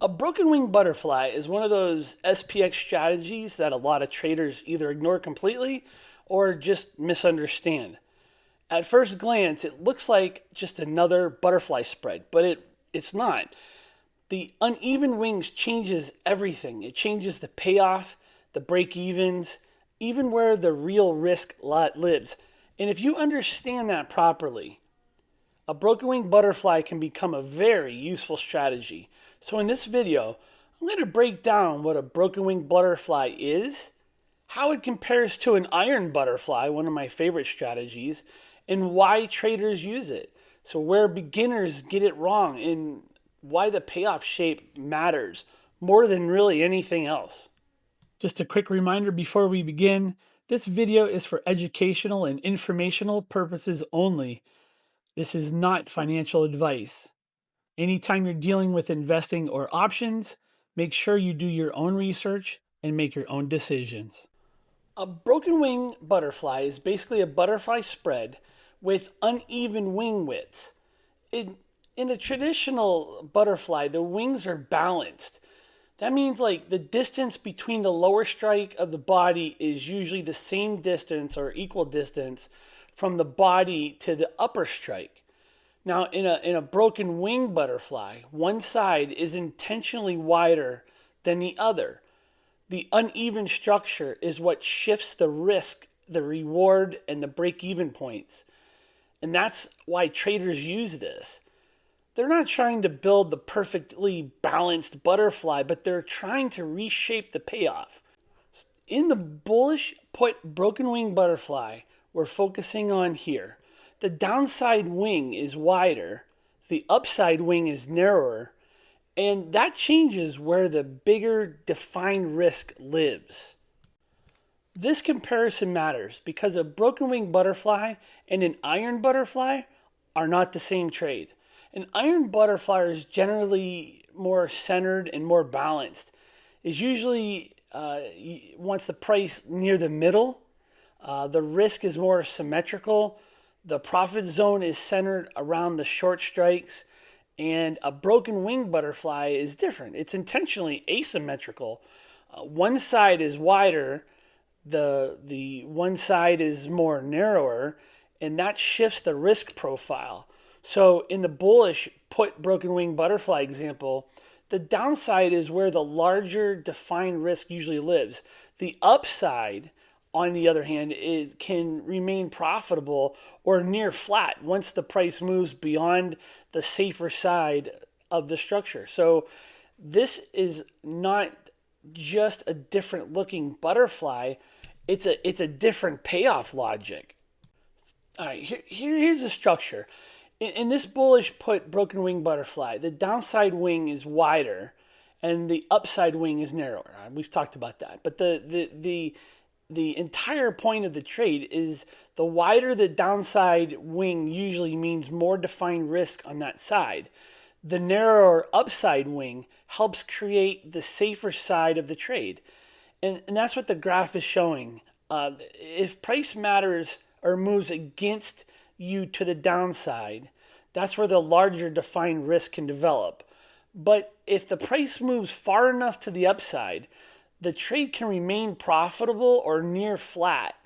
A broken wing butterfly is one of those SPX strategies that a lot of traders either ignore completely or just misunderstand. At first glance, it looks like just another butterfly spread, but it's not. The uneven wings changes everything. It changes the payoff, the break evens, even where the real risk lot lives. And if you understand that properly, a broken wing butterfly can become a very useful strategy. So in this video, I'm going to break down what a broken wing butterfly is, how it compares to an iron butterfly, one of my favorite strategies, and why traders use it. So where beginners get it wrong and why the payoff shape matters more than really anything else. Just a quick reminder before we begin, this video is for educational and informational purposes only. This is not financial advice. Anytime you're dealing with investing or options, make sure you do your own research and make your own decisions. A broken wing butterfly is basically a butterfly spread with uneven wing widths. In a traditional butterfly, the wings are balanced. That means like the distance between the lower strike of the body is usually the same distance or equal distance from the body to the upper strike. Now, in a broken wing butterfly, one side is intentionally wider than the other. The uneven structure is what shifts the risk, the reward, and the break-even points. And that's why traders use this. They're not trying to build the perfectly balanced butterfly, but they're trying to reshape the payoff. In the bullish put broken wing butterfly we're focusing on here, the downside wing is wider, the upside wing is narrower, and that changes where the bigger defined risk lives. This comparison matters because a broken wing butterfly and an iron butterfly are not the same trade. An iron butterfly is generally more centered and more balanced. Is usually wants the price near the middle. The risk is more symmetrical. The profit zone is centered around the short strikes. And a broken wing butterfly is different. It's intentionally asymmetrical. One side is wider, the one side is more narrower, and that shifts the risk profile. So in the bullish put broken wing butterfly example, the downside is where the larger defined risk usually lives. The upside, on the other hand, can remain profitable or near flat once the price moves beyond the safer side of the structure. So this is not just a different looking butterfly, it's a different payoff logic. All right, here's the structure. In this bullish put broken wing butterfly, the downside wing is wider and the upside wing is narrower. We've talked about that. But the entire point of the trade is the wider the downside wing usually means more defined risk on that side. The narrower upside wing helps create the safer side of the trade. And that's what the graph is showing. If price matters or moves against you to the downside, that's where the larger defined risk can develop. But if the price moves far enough to the upside, the trade can remain profitable or near flat.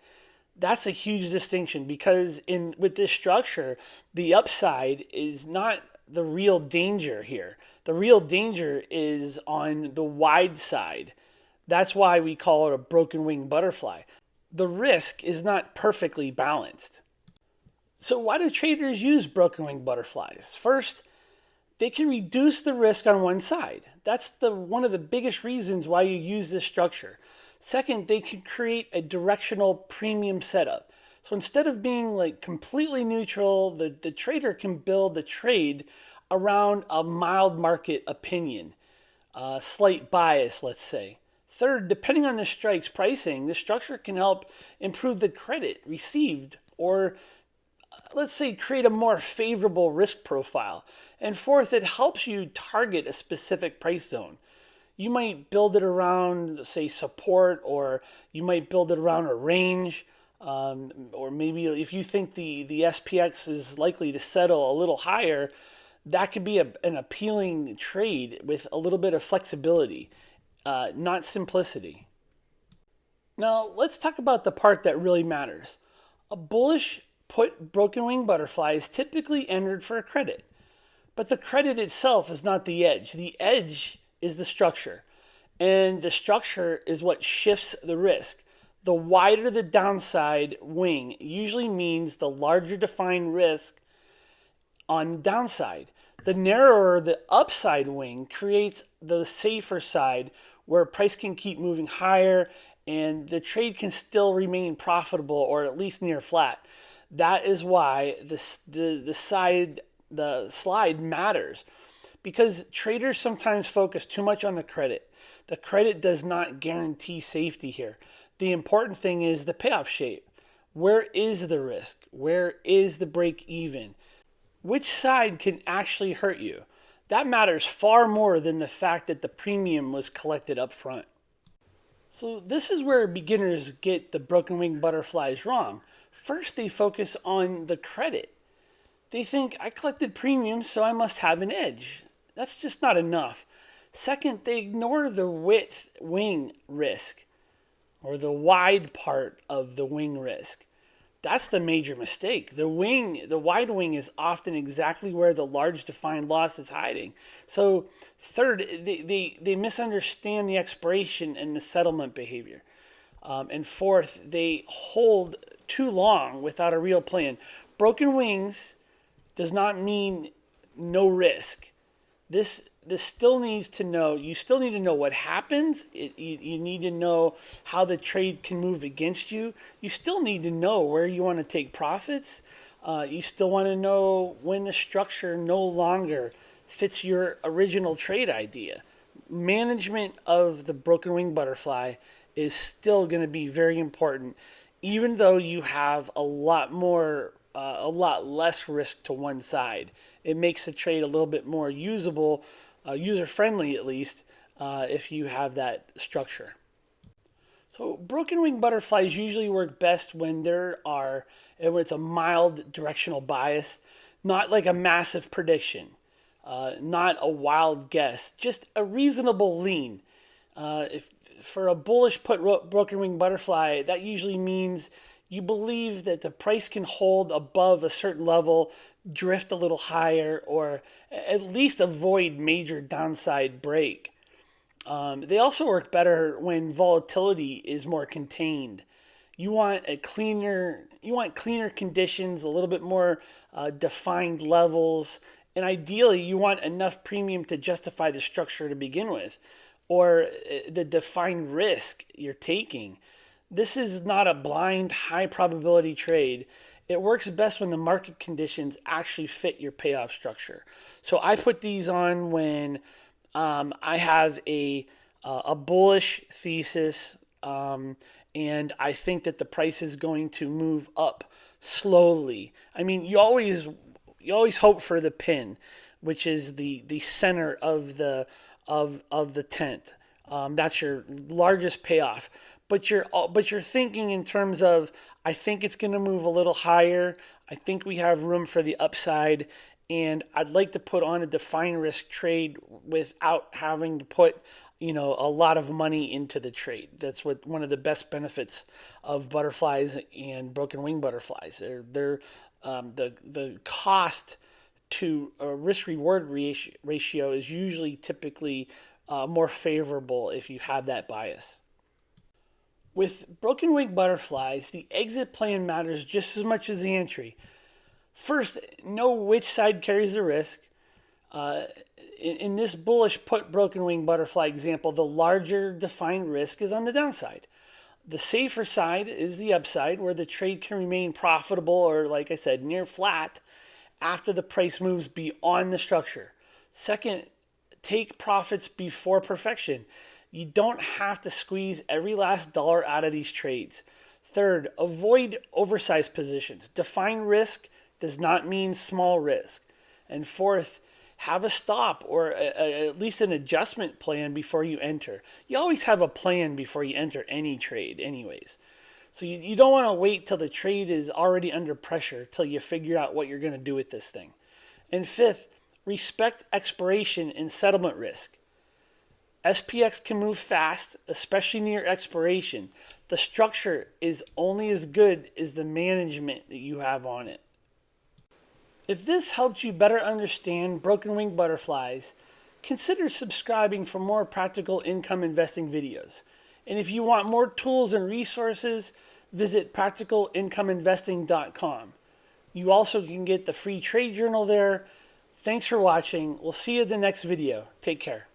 That's a huge distinction because with this structure, the upside is not the real danger here. The real danger is on the wide side. That's why we call it a broken wing butterfly. The risk is not perfectly balanced. So why do traders use broken wing butterflies? First, they can reduce the risk on one side. That's one of the biggest reasons why you use this structure. Second, they can create a directional premium setup. So instead of being like completely neutral, the trader can build the trade around a mild market opinion, slight bias, let's say. Third, depending on the strike's pricing, the structure can help improve the credit received or let's say create a more favorable risk profile. And fourth, it helps you target a specific price zone. You might build it around, say, support, or you might build it around a range, or maybe if you think the SPX is likely to settle a little higher, that could be an appealing trade with a little bit of flexibility, not simplicity. Now, let's talk about the part that really matters. A bullish put broken wing butterfly is typically entered for a credit, but the credit itself is not the edge. The edge is the structure, and the structure is what shifts the risk. The wider the downside wing usually means the larger defined risk on the downside. The narrower the upside wing creates the safer side where price can keep moving higher and the trade can still remain profitable or at least near flat. That is why the slide matters, because traders sometimes focus too much on the credit. The credit does not guarantee safety here. The important thing is the payoff shape. Where is the risk? Where is the break even? Which side can actually hurt you? That matters far more than the fact that the premium was collected up front. So this is where beginners get the broken wing butterflies wrong. First, they focus on the credit. They think, I collected premium, so I must have an edge. That's just not enough. Second, they ignore the width wing risk, or the wide part of the wing risk. That's the major mistake. The wide wing is often exactly where the large defined loss is hiding. So third, they misunderstand the expiration and the settlement behavior. And fourth, they hold too long without a real plan. Broken wings does not mean no risk. This still needs to know, you still need to know what happens. You need to know how the trade can move against you. You still need to know where you want to take profits. You still want to know when the structure no longer fits your original trade idea. Management of the broken wing butterfly is still going to be very important, even though you have a lot less risk to one side. It makes the trade a little bit more usable, user-friendly at least, if you have that structure. So broken wing butterflies usually work best when when it's a mild directional bias, not like a massive prediction, not a wild guess, just a reasonable lean. If for a bullish put broken wing butterfly, that usually means you believe that the price can hold above a certain level, drift a little higher, or at least avoid major downside break. They also work better when volatility is more contained. You want cleaner conditions, a little bit more defined levels, and ideally you want enough premium to justify the structure to begin with, or the defined risk you're taking. This is not a blind, high probability trade. It works best when the market conditions actually fit your payoff structure. So I put these on when I have a bullish thesis, and I think that the price is going to move up slowly. I mean, you always hope for the pin, which is the center of the tent. That's your largest payoff. But you're thinking in terms of, I think it's going to move a little higher. I think we have room for the upside, and I'd like to put on a defined risk trade without having to put a lot of money into the trade. That's what one of the best benefits of butterflies and broken wing butterflies. They're the cost to a risk reward ratio is usually typically more favorable if you have that bias. With broken wing butterflies, the exit plan matters just as much as the entry. First, know which side carries the risk. In this bullish put broken wing butterfly example, the larger defined risk is on the downside. The safer side is the upside, where the trade can remain profitable or, like I said, near flat after the price moves beyond the structure. Second, take profits before perfection. You don't have to squeeze every last dollar out of these trades. Third, avoid oversized positions. Define risk does not mean small risk. And fourth, have a stop or at least an adjustment plan before you enter. You always have a plan before you enter any trade anyways. So you don't want to wait till the trade is already under pressure till you figure out what you're going to do with this thing. And fifth, Respect expiration and settlement risk. SPX can move fast, especially near expiration. The structure is only as good as the management that you have on it. If this helped you better understand broken wing butterflies, consider subscribing for more practical income investing videos. And if you want more tools and resources, visit practicalincomeinvesting.com. You also can get the free trade journal there. Thanks for watching. We'll see you in the next video. Take care.